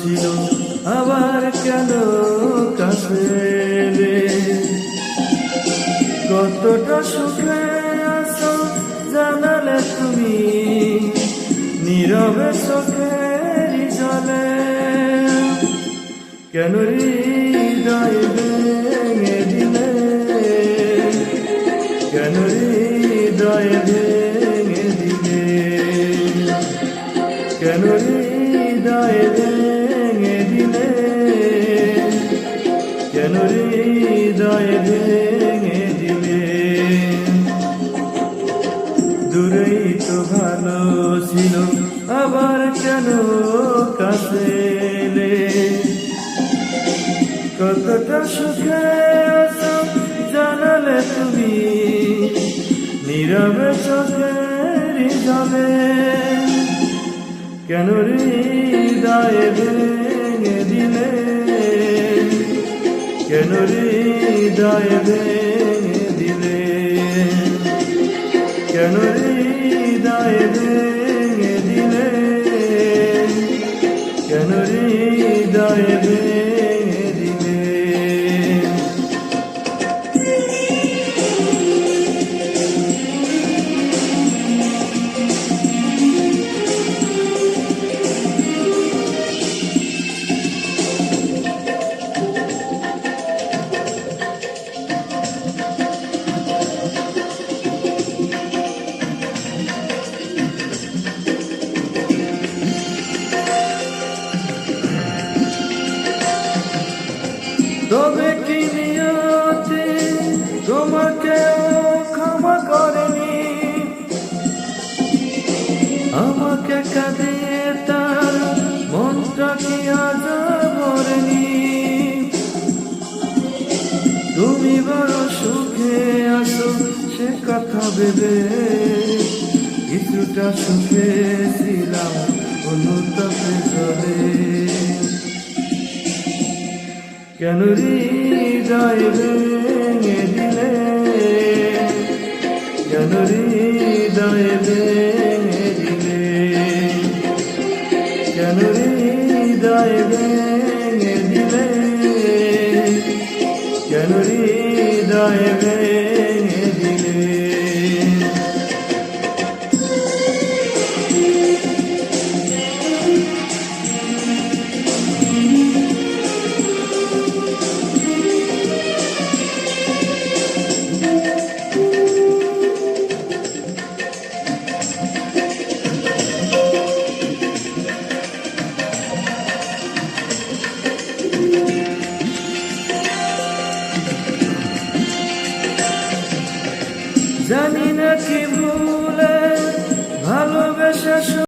ছিল আবার কেন কাছে এলে? কতটা সুখে আছো জানালে তুমি নীরবে চোখের জলে। কেন হৃদয় ভেঙে দিলে? কেন হৃদয় ভেঙে দিলে? কেন হৃদয় ভেঙে দিলে? কেন হৃদয় ভেঙে দিলে? দূরেই তো ভালো ছিল আবার কেন কাছে এলে? কতটা সুখে আছো জানালে তুমি নীরবে চোখের জলে। কেন হৃদয় ভেঙে দিলে? কেন হৃদয় ভেঙে দিলে? কেন হৃদয় ভেঙে দিলে? কেন হৃদয় ভেঙে দিলে? তবে কি নিয়তি তোমাকেও ক্ষমা করেনি? আমাকে কাঁদিয়ে তার মনটা কি আজ ভরেনি? তুমি বড় সুখে আছো সে কথা ভেবে কিছুটা সুখে ছিলাম অনুতাপে চলে। কেন হৃদয় ভেঙে দিলে? কেন হৃদয় ভেঙে দিলে? কেন হৃদয় ভেঙে দিলে? কেন হৃদয় ভেঙে দিলে? জানি না কি ভুলে ভালোবেসে